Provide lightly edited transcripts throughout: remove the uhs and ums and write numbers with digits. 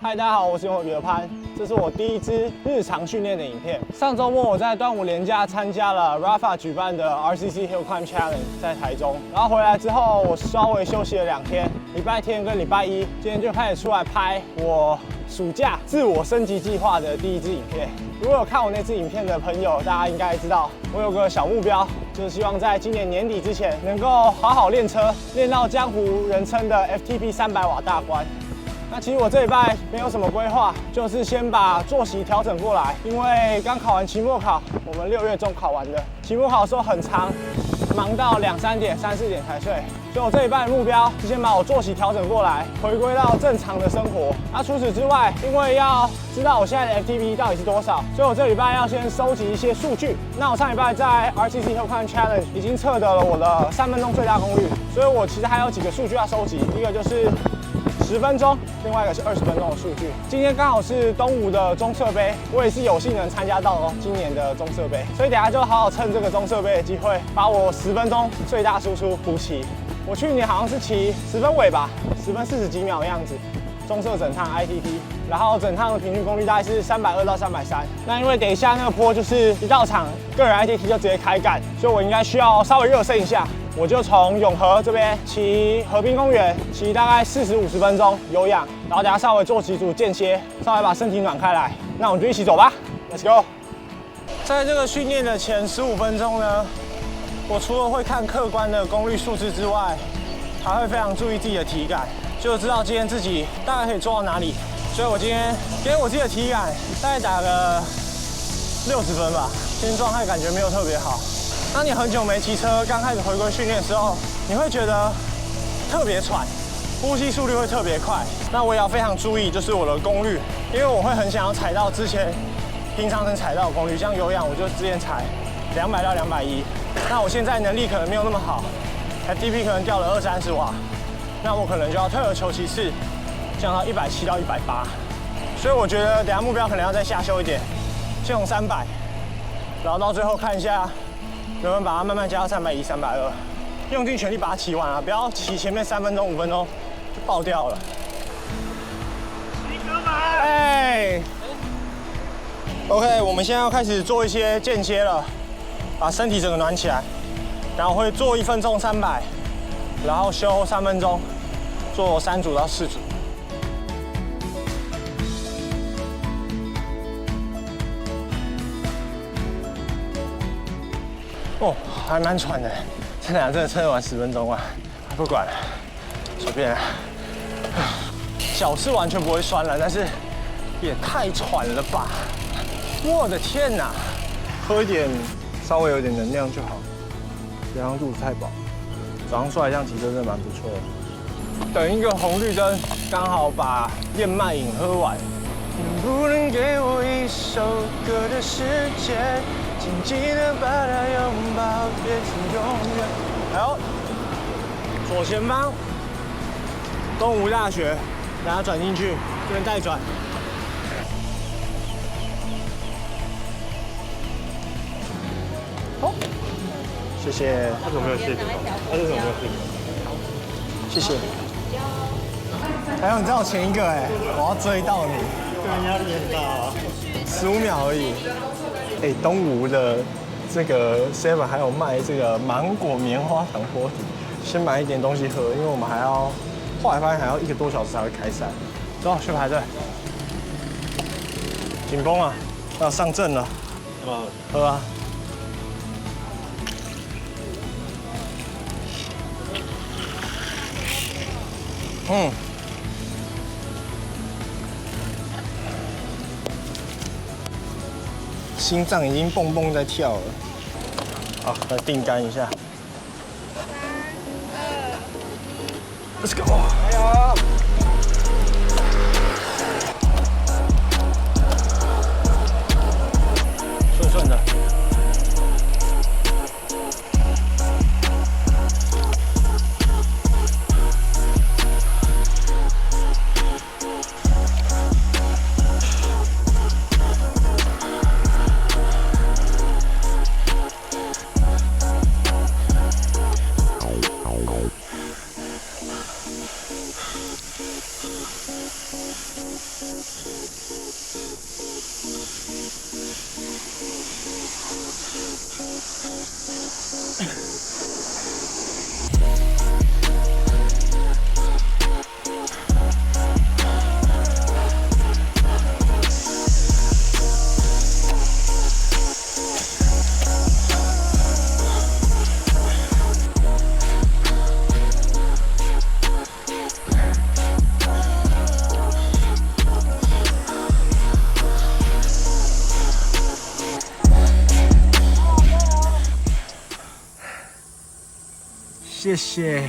嗨，大家好，我是永和的潘，这是我第一支日常训练的影片。上周末我在端午连假参加了 Rafa 举办的 RCC Hill Climb Challenge 在台中，然后回来之后我稍微休息了2天，礼拜天跟礼拜一，今天就开始出来拍我暑假自我升级计划的第一支影片。如果有看我那支影片的朋友，大家应该知道我有个小目标，就是希望在今年年底之前能够好好练车，练到江湖人称的 FTP 300瓦大关。那其实我这礼拜没有什么规划，就是先把作息调整过来，因为刚考完期末考，我们6月中考完的，期末考的时候很长，忙到2、3点、3、4点才睡，所以我这礼拜的目标是先把我作息调整过来，回归到正常的生活。那除此之外，因为要知道我现在的 FTP 到底是多少，所以我这礼拜要先收集一些数据。那我上礼拜在 RCC Hill Climb Challenge 已经测得了我的3分钟最大功率，所以我其实还有几个数据要收集，一个就是10分钟，另外一个是20分钟的数据。今天刚好是东吴的中社杯，我也是有幸能参加到今年的中社杯，所以等下就好好趁这个中社杯的机会，把我10分钟最大输出补齐。我去年好像是骑10分尾吧，10分40几秒的样子，中社整趟 ITT， 然后整趟的平均功率大概是320到330。那因为等一下那个坡就是一到场，个人 ITT 就直接开干，所以我应该需要稍微热身一下。我就从永和这边骑河滨公园，骑大概40、50分钟有氧，然后等下稍微做几组间歇，稍微把身体暖开来。那我们就一起走吧 ，Let's go。在这个训练的前15分钟呢，我除了会看客观的功率数字之外，还会非常注意自己的体感，就知道今天自己大概可以做到哪里。所以我今天给我自己的体感大概打个60分吧，今天状态感觉没有特别好。当你很久没骑车，刚开始回归训练的时候，你会觉得特别喘，呼吸速率会特别快。那我也要非常注意，就是我的功率，因为我会很想要踩到之前平常能踩到的功率。像有氧，我就之前踩200到210，那我现在能力可能没有那么好 ，FTP 可能掉了20-30瓦，那我可能就要退而求其次，降到170到180。所以我觉得等下目标可能要再下修一点，先从300，然后到最后看一下能不能把它慢慢加到310、320，用尽全力把它骑完啊！不要骑前面3分钟、5分钟就爆掉了。哎 ，OK， 我们现在要开始做一些间歇了，把身体整个暖起来。然后会做1分钟300，然后休3分钟，做3组到4组。哦，还蛮喘的，这俩真的撑得完10分钟啊！不管了，随便了。脚是完全不会酸了，但是也太喘了吧！我的天哪！喝一点稍微有点能量就好，别让肚子太饱。早上出来这样骑车真的蛮不错的。等一个红绿灯，刚好把燕麦饮喝完。不能给我一首歌的时间。紧紧地把它拥抱，变成永远。还有左前方，东吴大学，大家转进去，这边带转。哦，谢谢。他怎么没有谢礼？他这怎么没有谢礼？谢谢。还有，你知道我前一个我要追到你，个人压力很大啊。15秒而已。哎，东吴的这个 Seven 还有卖这个芒果棉花糖波底，先买一点东西喝，因为我们还要，后来发现还要1个多小时才会开赛。走，去排队。紧绷啊，要上阵了。喝啊。心脏已经蹦蹦在跳了。好，来定杆一下。3、2、1 ，Let's go！ 加油！顺顺的。谢谢，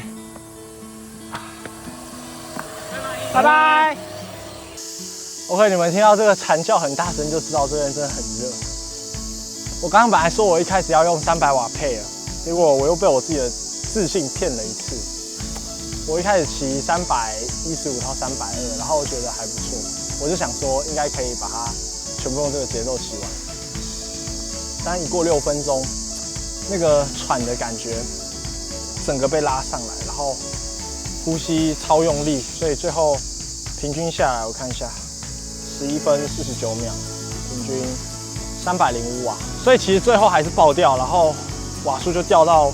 拜拜。OK， 你们听到这个蝉叫很大声，就知道这边真的很热。我刚刚本来说我一开始要用300瓦配了，结果我又被我自己的自信骗了一次。我一开始骑315到320，然后我觉得还不错，我就想说应该可以把它全部用这个节奏骑完。但一过6分钟，那个喘的感觉整个被拉上来，然后呼吸超用力，所以最后平均下来我看一下。11分49秒，平均305瓦，所以其实最后还是爆掉，然后瓦数就掉到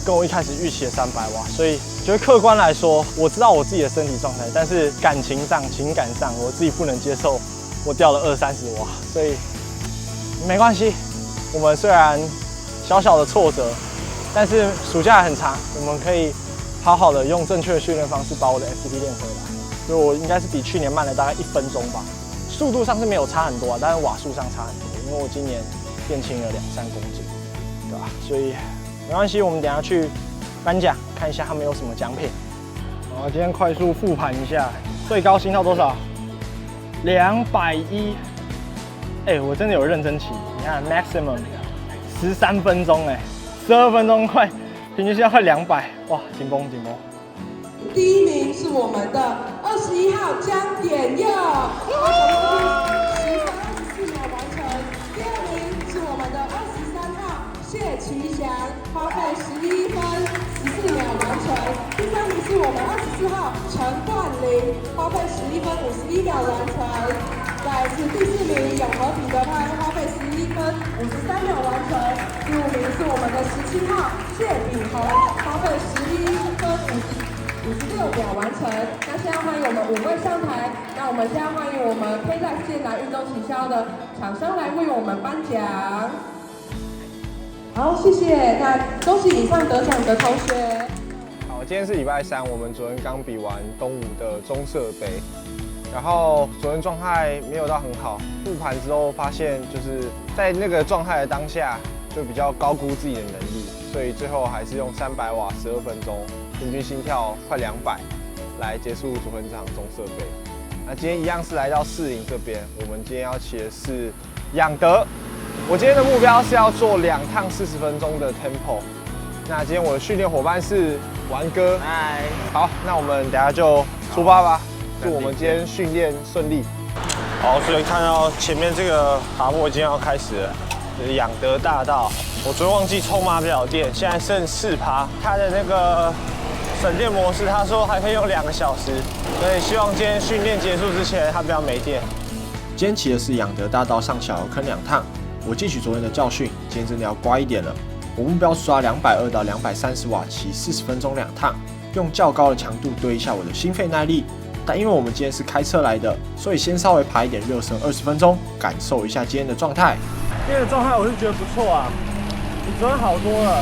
跟我一开始预期的300瓦，所以觉得客观来说，我知道我自己的身体状态，但是感情上、情感上，我自己不能接受我掉了20-30瓦，所以没关系，我们虽然小小的挫折，但是暑假还很长，我们可以好好的用正确的训练方式把我的 FTP 练回来，所以我应该是比去年慢了大概1分钟吧。速度上是没有差很多啊，但是瓦数上差很多，因为我今年变轻了2-3公斤，对吧？所以没关系，我们等一下去颁奖，看一下他们有什么奖品。然后今天快速复盘一下，最高心跳多少？210。我真的有认真骑，你看 maximum 13分钟12分钟快，平均心跳快200，哇，紧绷紧绷。第1名是我们的21号江典佑，10分24秒完成。第2名是我们的23号谢奇祥，花费11分14秒完成。第3名是我们24号陈冠霖，花费11分51秒完成。再来是第4名永和彼得潘，花费11分53秒完成。第5名是我们的17号谢炳宏，花费11分56秒完成。那现在欢迎我们5位上台。那我们现在欢迎我们 KZAC 健南运动行销的厂商来为我们颁奖。好，谢谢。那恭喜以上得奖的同学。好，今天是礼拜3，我们昨天刚比完东吴的中社杯，然后昨天状态没有到很好，复盘之后发现就是在那个状态的当下就比较高估自己的能力，所以最后还是用300瓦12分钟。平均心跳快200，来结束昨天这场中社杯。那今天一样是来到士林这边，我们今天要骑的是仰德。我今天的目标是要做2趟40分钟的 tempo。那今天我的训练伙伴是玩哥，嗨，好，那我们等下就出发吧。祝我们今天训练顺利。好，所以看到前面这个爬坡已经要开始了，就是仰德大道。我昨天忘记充码表电，现在剩4%，它的那个省电模式，他说还可以用2个小时，所以希望今天训练结束之前它不要没电。今天骑的是仰德大道上小油坑2趟，我汲取昨天的教训，今天真的要乖一点了。我目标刷220到230瓦，骑40分钟2趟，用较高的强度堆一下我的心肺耐力。但因为我们今天是开车来的，所以先稍微爬一点热身20分钟，感受一下今天的状态。今天的状态我是觉得不错啊，比昨天好多了。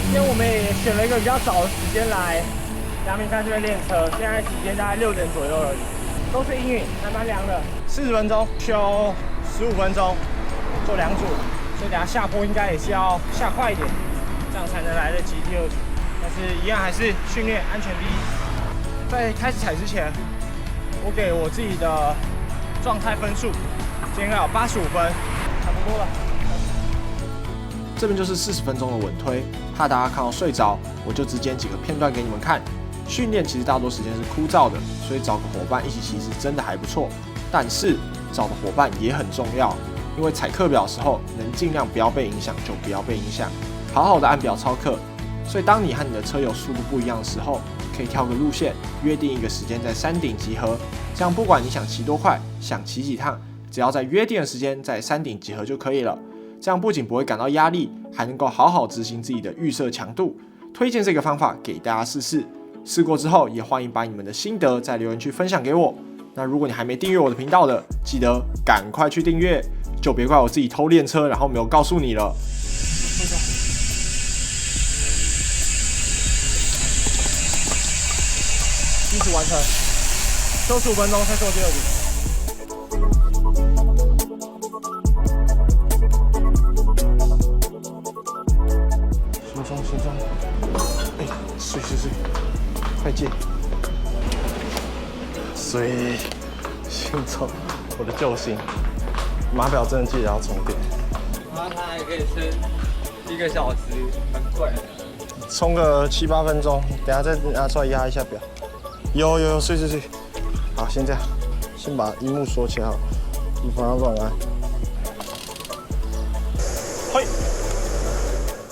今天我们也选了一个比较早的时间来阳明山这边练车，现在时间大概6点左右而已，都是阴雨，还蛮凉的。40分钟休15分钟，做2组，所以等下下坡应该也是要下快一点，这样才能来得及第2组。但是一样还是训练安全第一。在开始踩之前，我给我自己的状态分数，今天有85分，差不多了。这边就是40分钟的稳推，怕大家看到睡着，我就只剪几个片段给你们看。训练其实大多时间是枯燥的，所以找个伙伴一起骑是真的还不错。但是找的伙伴也很重要，因为踩课表的时候能尽量不要被影响就不要被影响，好好的按表操课。所以当你和你的车友速度不一样的时候，可以挑个路线，约定一个时间在山顶集合。这样不管你想骑多快，想骑几趟，只要在约定的时间在山顶集合就可以了。这样不仅不会感到压力，还能够好好执行自己的预设强度。推荐这个方法给大家试试，试过之后也欢迎把你们的心得在留言区分享给我。那如果你还没订阅我的频道的，记得赶快去订阅，就别怪我自己偷练车然后没有告诉你了。基础完成，休15分钟再做第2组。时钟，快进！所以，行走，我的救星，码表真的记得要充电。然后它还可以撑1个小时，很贵的。充个7、8分钟，等下再拿出来压一下表。有，睡。好，先这样，先把荧幕锁起来好，以防它乱按。嘿，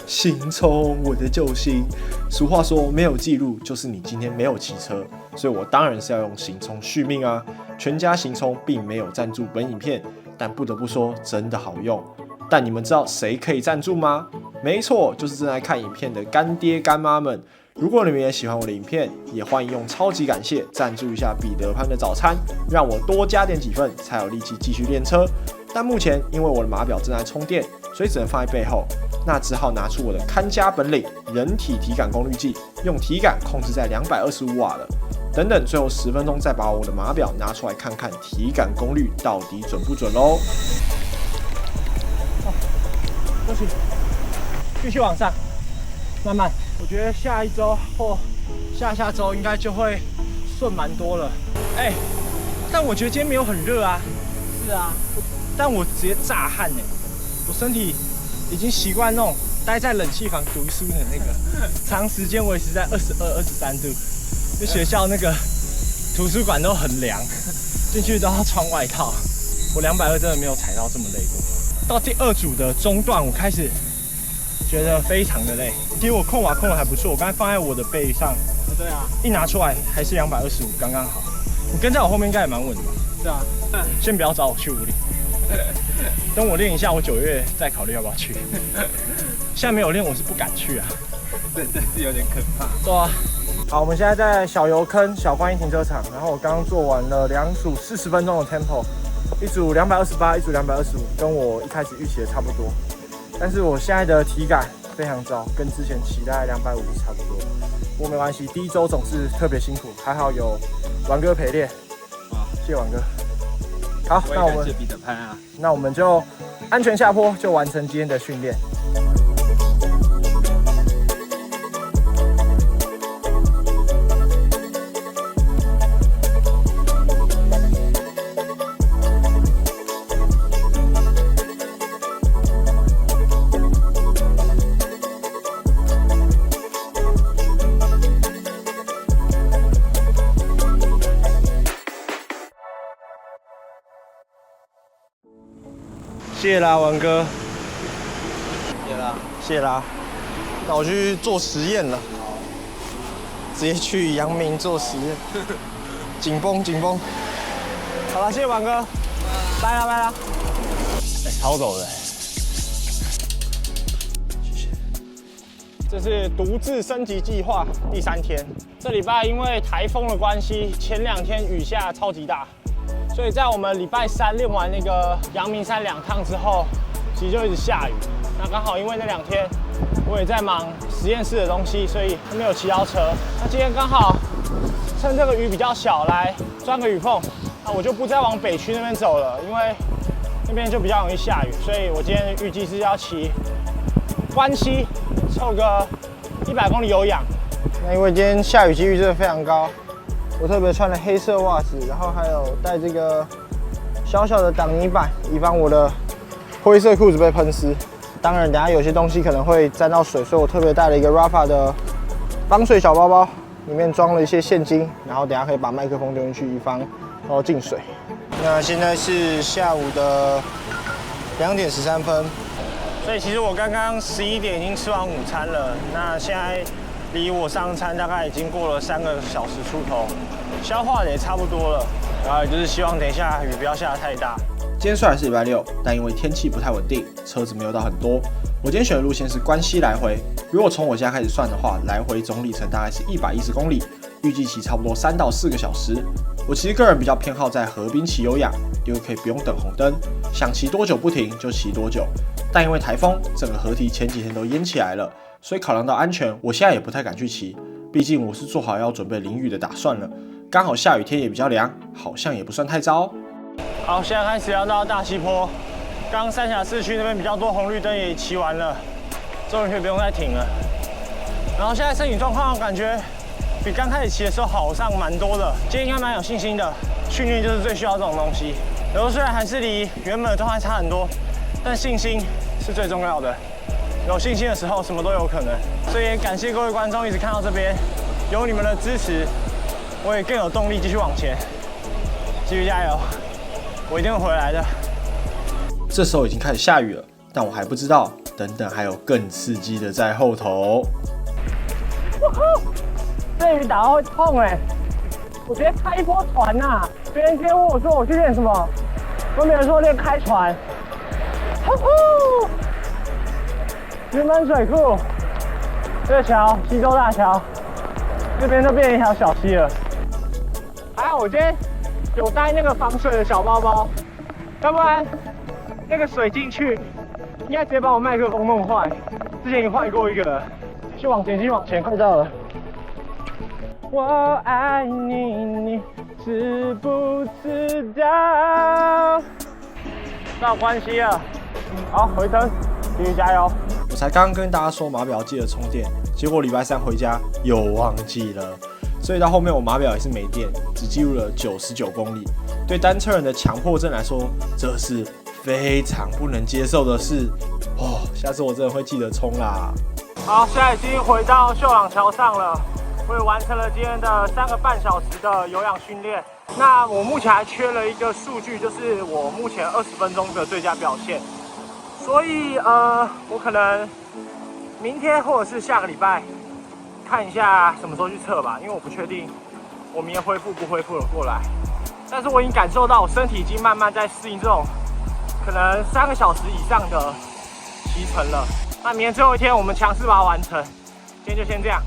行充，我的救星。俗话说，没有记录就是你今天没有骑车，所以我当然是要用行充续命啊！全家行充并没有赞助本影片，但不得不说，真的好用。但你们知道谁可以赞助吗？没错，就是正在看影片的干爹干妈们。如果你们也喜欢我的影片，也欢迎用超级感谢赞助一下彼得潘的早餐，让我多加点几份，才有力气继续练车。但目前因为我的码表正在充电，所以只能放在背后，那只好拿出我的看家本领——人体体感功率计，用体感控制在225瓦了。等等，最后10分钟再把我的码表拿出来看看体感功率到底准不准咯。不行，继续往上，慢慢。我觉得下一周或下周应该就会顺蛮多了。但我觉得今天没有很热啊。是啊，但我直接炸汗哎！我身体已经习惯那种待在冷气房读书的那个，长时间维持在22、23度。就学校那个图书馆都很凉，进去都要穿外套。我220真的没有踩到这么累过。到第2组的中段，我开始觉得非常的累。其实我控瓦控的还不错，我刚才放在我的背上，对啊，一拿出来还是225，刚刚好。你跟在我后面应该也蛮稳的吧？是啊。先不要找我去武岭，等我练一下，我9月再考虑要不要去。现在没有练，我是不敢去啊。真的是有点可怕。对啊。好，我们现在在小油坑小观音停车场，然后我刚刚做完了2组40分钟的 tempo， 一组228，一组225，跟我一开始预期的差不多。但是我现在的体感非常糟，跟之前骑大概250差不多。不过没关系，第1周总是特别辛苦，还好有玩哥陪练。谢谢玩哥。好，那我们谢彼得潘啊。那我们就安全下坡，就完成今天的训练。谢啦，文哥。谢啦。那我去做实验了，直接去阳明做实验。紧绷。好了，谢谢文哥，拜啦。超陡的。谢谢。这是独自升级计划第3天。这礼拜因为台风的关系，前2天雨下超级大。所以在我们礼拜3练完那个阳明山2趟之后，其实就一直下雨。那刚好因为那2天我也在忙实验室的东西，所以没有骑到车。那今天刚好趁这个雨比较小来钻个雨缝，那我就不再往北区那边走了，因为那边就比较容易下雨。所以我今天预计是要骑关西凑个100公里有氧。那因为今天下雨几率真的非常高。我特别穿了黑色袜子，然后还有带这个小小的挡泥板，以防我的灰色裤子被喷湿。当然，等下有些东西可能会沾到水，所以我特别带了一个 Rafa 的防水小包包，里面装了一些现金，然后等下可以把麦克风丢进去，以防进水。那现在是下午的2点13分，所以其实我刚刚11点已经吃完午餐了。那现在离我上餐大概已经过了3个小时出头，消化的也差不多了。然后也就是希望等一下雨不要下得太大。今天虽然是礼拜6，但因为天气不太稳定，车子没有到很多。我今天选的路线是关西来回，如果从我家开始算的话，来回总里程大概是110公里，预计骑差不多3到4个小时。我其实个人比较偏好在河滨骑有氧，因为可以不用等红灯，想骑多久不停就骑多久。但因为台风，整个河堤前几天都淹起来了。所以考量到安全，我现在也不太敢去骑，毕竟我是做好要准备淋雨的打算了。刚好下雨天也比较凉，好像也不算太糟哦。好，现在开始要到大溪坡，刚三峡市区那边比较多红绿灯也骑完了，终于可以不用再停了。然后现在身体状况感觉比刚开始骑的时候好上蛮多的。今天应该蛮有信心的。训练就是最需要这种东西。有时候虽然还是离原本的状态差很多，但信心是最重要的。有信心的时候，什么都有可能。所以也感谢各位观众一直看到这边，有你们的支持，我也更有动力继续往前。继续加油，我一定会回来的。这时候已经开始下雨了，但我还不知道，等等还有更刺激的在后头。这雨打到会痛哎！我直接开一波船呐！别人今天问我说我去练什么，都没人说练开船。呼呼！云门水库，这个桥西洲大桥，这边都变成一条小溪了。还好我今天有带那个防水的小包包，要不然那个水进去，应该直接把我麦克风弄坏。之前已经坏过一个了。继续往前，继续往前，快到了。我爱你，你知不知道？到关系了，好，回程，继续加油。我才刚刚跟大家说码表记得充电，结果礼拜三回家又忘记了，所以到后面我码表也是没电，只记录了99公里。对单车人的强迫症来说，这是非常不能接受的事哦。下次我真的会记得充啦。好，现在已经回到秀朗桥上了。我也完成了今天的3个半小时的有氧训练。那我目前还缺了一个数据，就是我目前20分钟的最佳表现。所以我可能明天或者是下个礼拜看一下什么时候去测吧，因为我不确定我明天恢复不恢复了过来。但是我已经感受到我身体已经慢慢在适应这种可能3个小时以上的骑程了。那明天最后一天，我们强势把它完成。今天就先这样。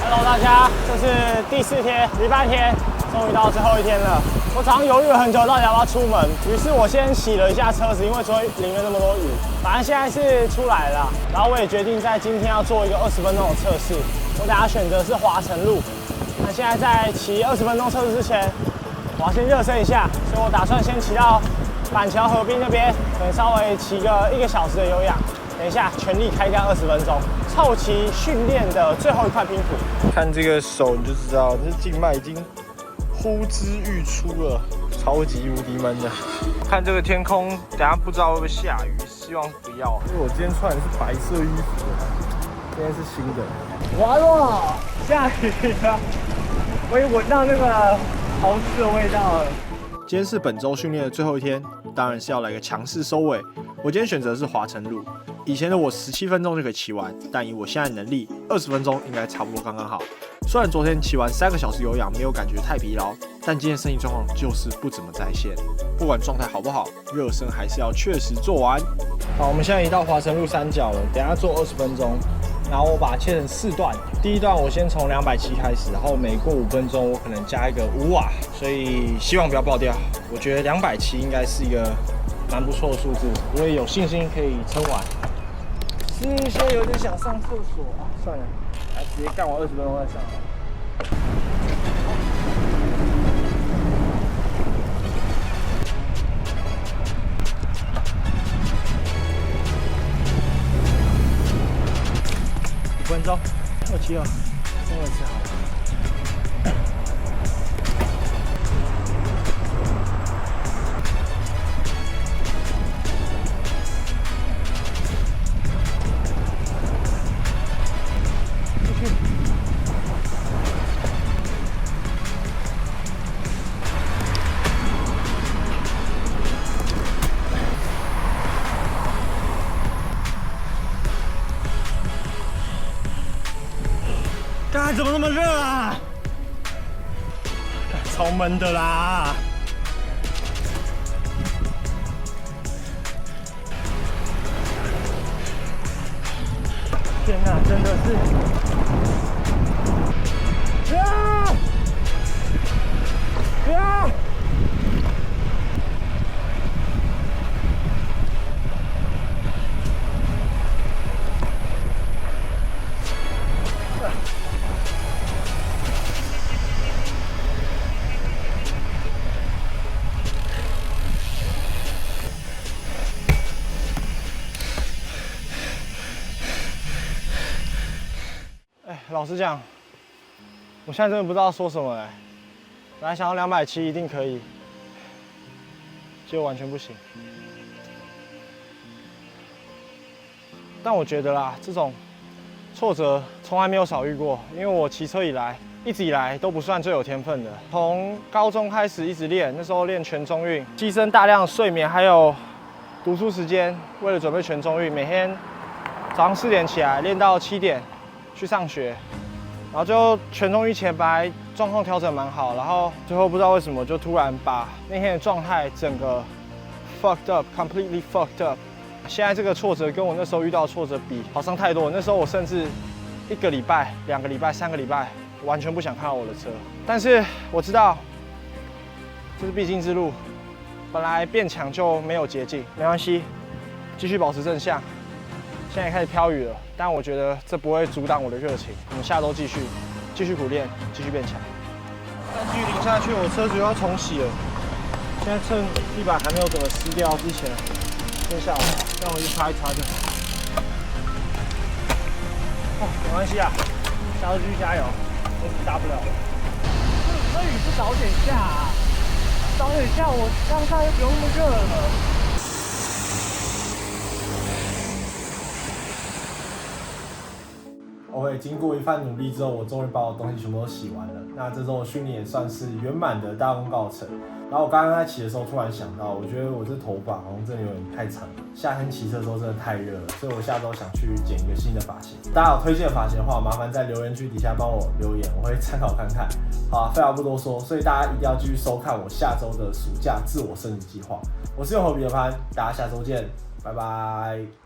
Hello， 大家，这是第4天，礼拜天，终于到最后一天了。我早上犹豫了很久，到底要不要出门，于是我先洗了一下车子，因为昨天淋了那么多雨。反正现在是出来了，然后我也决定在今天要做一个20分钟的测试。我等下选择是华晨路。那现在在骑20分钟测试之前，我要先热身一下，所以我打算先骑到板桥河滨那边，可能稍微骑个1个小时的有氧。等一下，全力开干20分钟，凑齐训练的最后一块拼图。看这个手你就知道，这静脉已经呼之欲出了，超级无敌闷的。看这个天空，等下不知道会不会下雨，希望不要。因为我今天穿的是白色衣服，今天是新的。完了，下雨了，我也闻到那个潮湿的味道了。今天是本周训练的最后一天，当然是要来个强势收尾。我今天选择的是华晨路。以前的我17分钟就可以骑完，但以我现在的能力，20分钟应该差不多刚刚好。虽然昨天骑完3个小时有氧，没有感觉太疲劳，但今天身体状况就是不怎么在线。不管状态好不好，热身还是要确实做完。好，我们现在移到华晨路3角了，等一下做20分钟，然后我把它切成4段。第一段我先从270开始，然后每过5分钟我可能加一个5瓦，所以希望不要爆掉。我觉得270应该是一个蛮不错的数字，我也有信心可以撑完。现在有点想上厕所啊，算了，来直接干完20分钟再上。5分钟，27了，真的是好。干怎么那么热啊？超闷的啦！天哪，真的是！啊！啊！老实讲，我现在真的不知道说什么本来想要270一定可以，结果完全不行。但我觉得啦，这种挫折从来没有少遇过，因为我骑车一直以来都不算最有天分的。从高中开始一直练，那时候练全中运，牺牲大量睡眠还有读书时间，为了准备全中运，每天早上4点起来练到7点去上学。然后就全中运前本来状况调整蛮好，然后最后不知道为什么就突然把那天的状态整个 fucked up，completely fucked up。现在这个挫折跟我那时候遇到的挫折比好上太多。那时候我甚至1个礼拜、2个礼拜、3个礼拜完全不想看到我的车。但是我知道这是必经之路，本来变强就没有捷径，没关系，继续保持正向。现在也开始飘雨了，但我觉得这不会阻挡我的热情。我们下周继续苦练，继续变强。再继续淋下去，我车子又要重洗了。现在趁地板还没有整个湿掉之前，先下来，让我去擦一擦就好。哦，没关系啊，下周继续加油，大不了了。这雨是早点下啊，早点下我上又不用那么热了。OK， 经过一番努力之后，我终于把我东西全部都洗完了。那这周的训练也算是圆满的大功告成。然后我刚刚在骑的时候，突然想到，我觉得我这头发好像真的有点太长了。夏天骑车的时候真的太热了，所以我下周想去剪一个新的发型。大家有推荐的发型的话，麻烦在留言区底下帮我留言，我会参考看看。好，废话不多说，所以大家一定要继续收看我下周的暑假自我升级计划。我是用猴比的潘，大家下周见，拜拜。